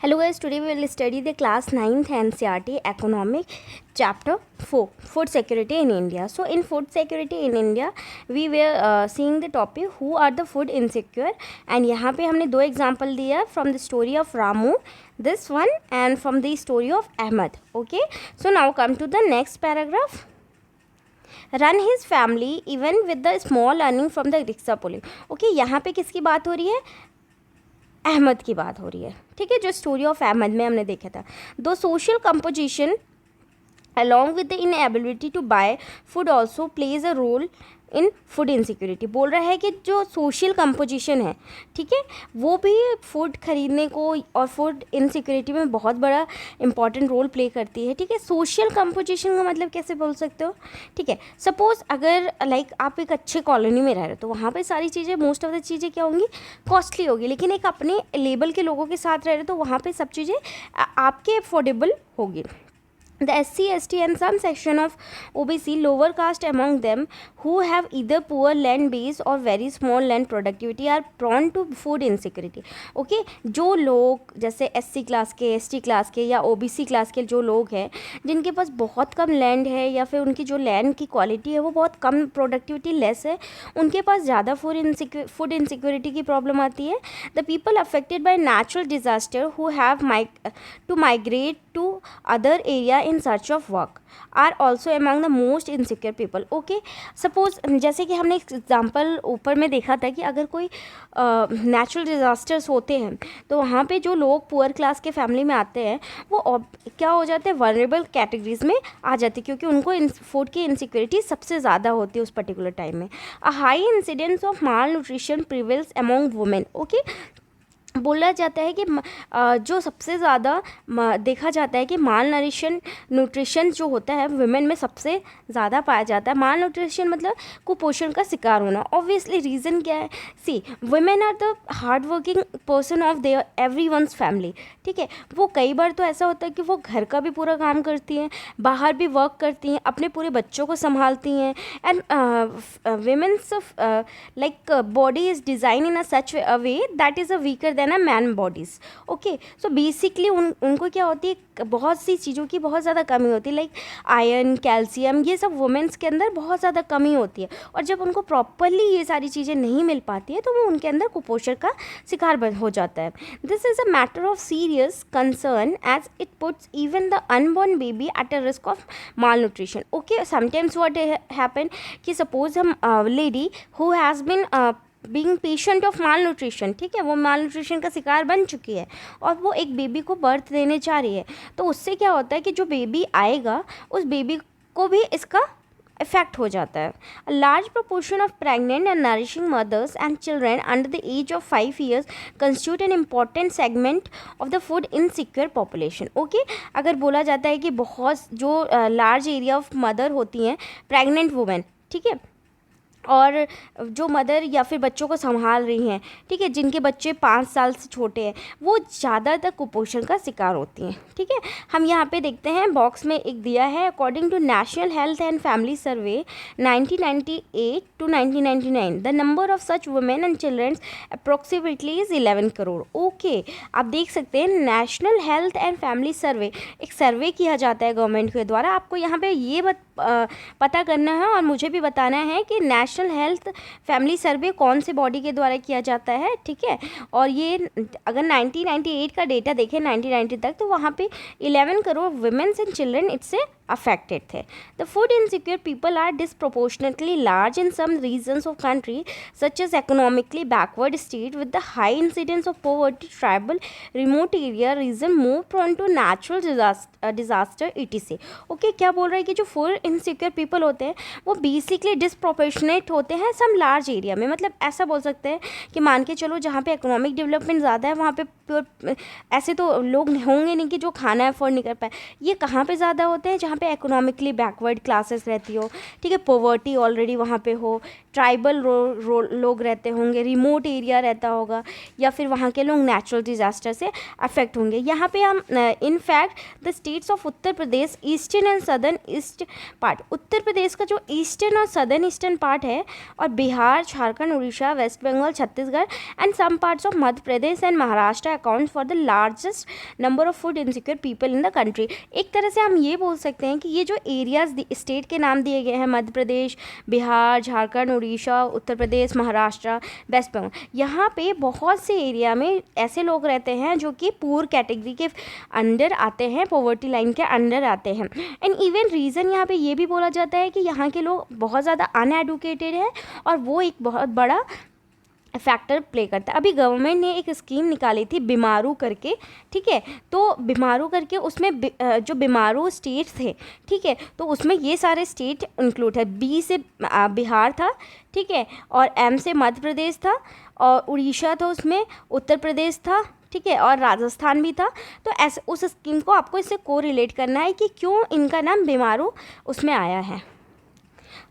Hello guys, today we will study the class 9th NCERT Economic Chapter 4 Food Security in India. So in food security in India we were seeing the topic who are the food insecure, and यहाँ पे हमने दो example दिया from the story of Ramu, this one, and from the story of Ahmed. Okay, so now come to the next paragraph. Run his family even with the small earning from the rickshaw pulling. Okay, यहाँ पे किसकी बात हो रही है? अहमद की बात हो रही है. ठीक है, जो स्टोरी ऑफ अहमद में हमने देखा था. दो social composition along with the inability to buy food also plays a role in food insecurity. बोल रहा है कि जो सोशल कंपोजिशन है, ठीक है, वो भी फूड खरीदने को और फूड इनसिक्योरिटी में बहुत बड़ा इंपॉर्टेंट रोल प्ले करती है. ठीक है, सोशल कंपोजिशन का मतलब कैसे बोल सकते हो? ठीक है, सपोज अगर लाइक आप एक अच्छे कॉलोनी में रह रहे हो तो वहाँ पे सारी चीज़ें, मोस्ट ऑफ द चीज़ें क्या होंगी? कॉस्टली होगी. लेकिन एक अपने लेवल के लोगों के साथ रह रहे हो तो वहाँ पे सब चीज़ें आपके अफोर्डेबल होगी. The SC, ST and some section of OBC lower caste among them who have either poor land base or very small land productivity are prone to food insecurity. Okay, जो लोग जैसे SC क्लास के, ST class के या OBC class के जो लोग हैं जिनके पास बहुत कम लैंड है या फिर उनकी जो लैंड की क्वालिटी है वो बहुत कम, प्रोडक्टिविटी लेस है, उनके पास ज़्यादा फूड इनसिक्योरिटी की प्रॉब्लम आती है. The people affected by natural disaster who have to migrate to other area in search of work are also among the most insecure people. Okay, suppose जैसे कि हमने example ऊपर में देखा था कि अगर कोई नेचुरल डिज़ास्टर्स होते हैं तो वहाँ पे जो लोग पुअर क्लास के फैमिली में आते हैं वो क्या हो जाते हैं? वनरेबल कैटेगरीज में आ जाती है, क्योंकि उनको फूड की इनसिक्योरिटी सबसे ज़्यादा होती है उस पर्टिकुलर टाइम में. A high incidence of mall nutrition prevails among women. Okay, बोला जाता है कि जो सबसे ज़्यादा देखा जाता है कि माल न्यूट्रिशन जो होता है वुमेन में सबसे ज़्यादा पाया जाता है. माल न्यूट्रिशन मतलब कुपोषण का शिकार होना. ऑब्वियसली रीज़न क्या है? See, women are the hard working person of their everyone's family. ठीक है, वो कई बार तो ऐसा होता है कि वो घर का भी पूरा काम करती हैं, बाहर भी वर्क करती हैं, अपने पूरे बच्चों को संभालती हैं. And womens like body is design in a such a way that is a weaker than a man bodies. Okay, so basically उनको क्या होती है? बहुत सी चीज़ों की बहुत ज़्यादा कमी होती है, लाइक आयरन, कैल्शियम, ये सब वुमेन्स के अंदर बहुत ज़्यादा कमी होती है. और जब उनको प्रॉपरली ये सारी चीज़ें नहीं मिल पाती है तो वो उनके अंदर कुपोषण का शिकार हो जाता है. This is a matter of serious concern as it puts even the unborn baby at a risk of malnutrition. Okay, sometimes what happen कि सपोज हम lady who has been being patient of malnutrition, ठीक है, वो माल nutrition का शिकार बन चुकी है और वो एक बेबी को बर्थ देने जा रही है, तो उससे क्या होता है कि जो बेबी आएगा उस बेबी को भी इसका इफेक्ट हो जाता है. A large proportion of pregnant and nourishing mothers and children under the age of 5 years constitute an important segment of the food insecure population. Okay, अगर बोला जाता है कि बहुत जो लार्ज एरिया ऑफ मदर होती हैं, प्रेग्नेंट वुमेन, ठीक है, और जो मदर या फिर बच्चों को संभाल रही हैं, ठीक है, जिनके बच्चे 5 साल से छोटे हैं, वो ज़्यादातर कुपोषण का शिकार होती हैं. ठीक है, हम यहाँ पे देखते हैं बॉक्स में एक दिया है. According to national health and family survey 1998 to 1999 the number of such women and childrens approximately is 11 crore. Okay, आप देख सकते हैं national health and family survey, एक सर्वे किया जाता है गवर्नमेंट के द्वारा. आपको यहाँ पे ये पता करना है और मुझे भी बताना है कि नेशनल हेल्थ फैमिली सर्वे कौन से बॉडी के द्वारा किया जाता है. ठीक है, और ये अगर 1998 का डेटा देखें 1990 तक, तो वहाँ पे 11 करोड़ वुमेन्स एंड चिल्ड्रन इससे affected थे. The food insecure people are disproportionately large in some regions of country such as economically backward state with the high incidence of poverty, tribal, remote area region more prone to natural disaster etc. Okay, क्या बोल रहा है कि जो food insecure people होते हैं वो basically disproportionate होते हैं some large area में. मतलब ऐसा बोल सकते हैं कि मान के चलो जहाँ पे economic development ज़्यादा है वहाँ पे ऐसे तो लोग होंगे नहीं कि जो खाना अफोर्ड नहीं कर पाए. ये कहाँ पे ज़्यादा होते हैं? जहाँ पे इकोनॉमिकली बैकवर्ड क्लासेस रहती हो, ठीक है, पॉवर्टी ऑलरेडी वहाँ पे हो, ट्राइबल लोग रहते होंगे, रिमोट एरिया रहता होगा, या फिर वहाँ के लोग नेचुरल डिजास्टर से अफेक्ट होंगे. यहाँ पे हम in fact the states of Uttar Pradesh, eastern and southern east part, Uttar Pradesh का जो ईस्टर्न और सदर्न ईस्टर्न पार्ट है, और Bihar, Jharkhand, Orissa, West Bengal, Chhattisgarh and some parts of Madhya Pradesh and Maharashtra account for the largest number of food insecure people in the country. एक तरह से हम ये बोल सकते हैं कि ये जो एरियाज स्टेट के नाम दिए गए हैं, मध्य प्रदेश, बिहार, झारखंड, उड़ीसा, उत्तर प्रदेश, महाराष्ट्र, वेस्ट बंगाल, यहाँ पे बहुत से एरिया में ऐसे लोग रहते हैं जो कि पुअर कैटेगरी के अंडर आते हैं, पॉवर्टी लाइन के अंडर आते हैं। एंड इवन रीज़न यहाँ पे ये भी बोला जाता है कि यहाँ के लोग बहुत ज़्यादा अनएडुकेटेड हैं, और वो एक बहुत बड़ा फैक्टर प्ले करता है। अभी गवर्नमेंट ने एक स्कीम निकाली थी बीमारू करके, ठीक है, तो बीमारू करके उसमें जो बीमारू स्टेट थे, ठीक है, तो उसमें ये सारे स्टेट इंक्लूड है। बी से बिहार था, ठीक है, और एम से मध्य प्रदेश था, और उड़ीसा था, उसमें उत्तर प्रदेश था, ठीक है, और राजस्थान भी था। तो ऐसे उस स्कीम को आपको इससे को रिलेट करना है कि क्यों इनका नाम बीमारू उसमें आया है।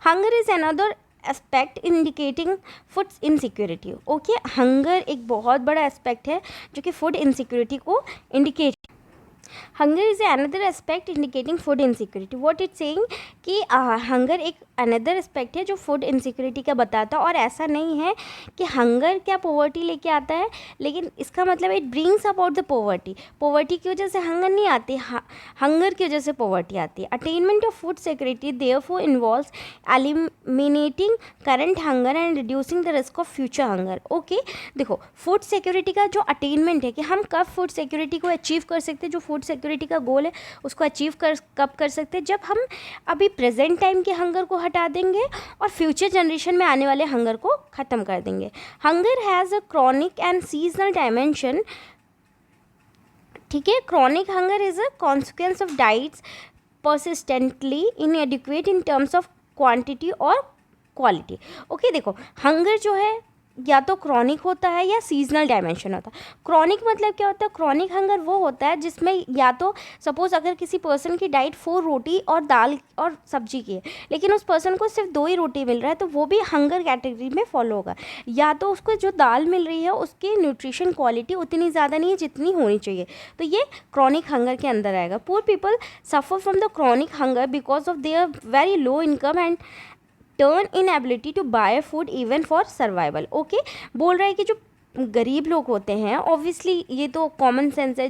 Hunger is another aspect indicating food insecurity. Okay, hunger एक बहुत बड़ा एस्पेक्ट है जो कि फूड इनसिक्योरिटी को indicate. Hunger is another aspect indicating food insecurity. What it saying कि हंगर एक अनदर एस्पेक्ट है जो फूड इनसिक्योरिटी का बताता है। और ऐसा नहीं है कि हंगर क्या पॉवर्टी लेके आता है, लेकिन इसका मतलब it brings about the poverty. Poverty की वजह से हंगर नहीं आती, हंगर की वजह से पॉवर्टी आती है। Attainment of food security therefore involves eliminating current hunger and reducing the risk of future hunger. Okay, देखो फूड सिक्योरिटी का जो अटेनमेंट है कि हम कब फूड सिक्योरिटी को अचीव कर सकते हैं, जो फूड सिक्योरिटी का गोल है उसको अचीव कब कर सकते हैं, जब हम अभी प्रेजेंट टाइम के हंगर को हटा देंगे और फ्यूचर जनरेशन में आने वाले हंगर को ख़त्म कर देंगे। Hunger has a chronic and seasonal dimension, ठीक है। Chronic hunger is a consequence of diets persistently inadequate in terms of quantity और क्वालिटी। ओके, देखो हंगर जो है या तो क्रॉनिक होता है या सीजनल डायमेंशन होता है। क्रॉनिक मतलब क्या होता है? क्रॉनिक हंगर वो होता है जिसमें या तो सपोज अगर किसी पर्सन की डाइट 4 रोटी और दाल और सब्जी की है, लेकिन उस पर्सन को सिर्फ 2 ही रोटी मिल रहा है, तो वो भी हंगर कैटेगरी में फॉलो होगा। या तो उसको जो दाल मिल रही है उसकी न्यूट्रिशन क्वालिटी उतनी ज़्यादा नहीं है जितनी होनी चाहिए, तो ये क्रॉनिक हंगर के अंदर आएगा। Poor people suffer from the chronic hunger because of their very low income and turn inability to buy food even for survival. Okay, बोल रहा है कि जो गरीब लोग होते हैं, ऑब्वियसली ये तो कॉमन सेंस है,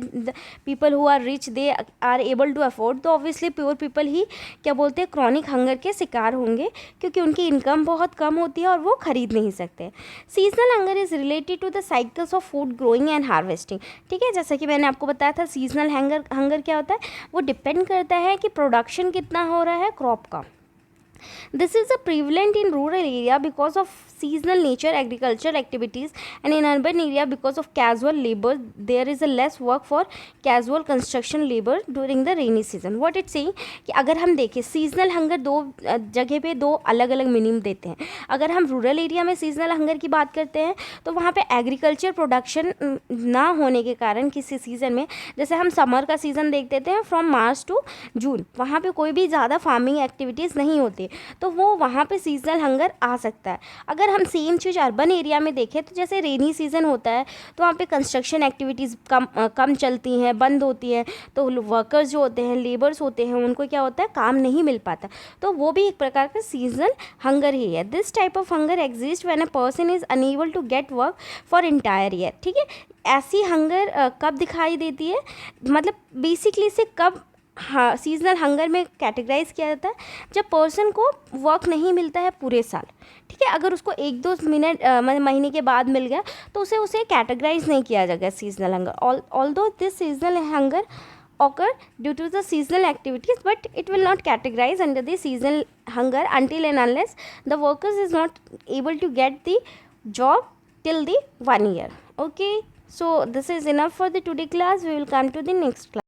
people who are rich they are able to afford, तो ऑब्वियसली प्योर पीपल ही क्या बोलते हैं, क्रॉनिक हंगर के शिकार होंगे क्योंकि उनकी इनकम बहुत कम होती है और वो खरीद नहीं सकते। Seasonal hunger is related to the cycles of food growing and harvesting, ठीक है। जैसा कि मैंने आपको बताया था, सीजनल हंगर क्या होता है, वो डिपेंड करता है कि प्रोडक्शन कितना हो रहा है क्रॉप का। This is a prevalent in rural area because of seasonal nature agricultural activities, and in urban area because of casual labor there is a less work for casual construction labor during the rainy season. What it's saying कि अगर हम देखें seasonal hunger दो जगह पे दो अलग अलग मीनिंग देते हैं। अगर हम रूरल एरिया में सीजनल हंगर की बात करते हैं तो वहाँ पे एग्रीकल्चर प्रोडक्शन ना होने के कारण किसी सीज़न में, जैसे हम समर का सीज़न देख देते हैं फ्रॉम मार्च टू जून, वहाँ पे कोई भी ज़्यादा फार्मिंग एक्टिविटीज़ नहीं होती, तो वो वहाँ पे सीजनल हंगर आ सकता है। अगर हम सेम चीज़ अर्बन एरिया में देखें तो जैसे रेनी सीज़न होता है तो वहाँ पे कंस्ट्रक्शन एक्टिविटीज़ कम चलती हैं, बंद होती हैं, तो वर्कर्स जो होते हैं, लेबर्स होते हैं, उनको क्या होता है, काम नहीं मिल पाता, तो वो भी एक प्रकार का सीजनल हंगर ही है। This type of hunger exist when a person is unable to get work for entire year, ठीक है। ऐसी हंगर कब दिखाई देती है, मतलब बेसिकली इसे कब हाँ सीजनल हंगर में कैटेगराइज किया जाता है, जब पर्सन को वर्क नहीं मिलता है पूरे साल, ठीक है। अगर उसको 1-2 महीने के बाद मिल गया तो उसे कैटेगराइज नहीं किया जाएगा seasonal hunger. Although this seasonal hunger occur due to the seasonal activities, but it will not categorize under the seasonal hunger until and unless the workers is not able to get the job till the 1 year. Okay, so this is enough for the today class. We will come to the next class.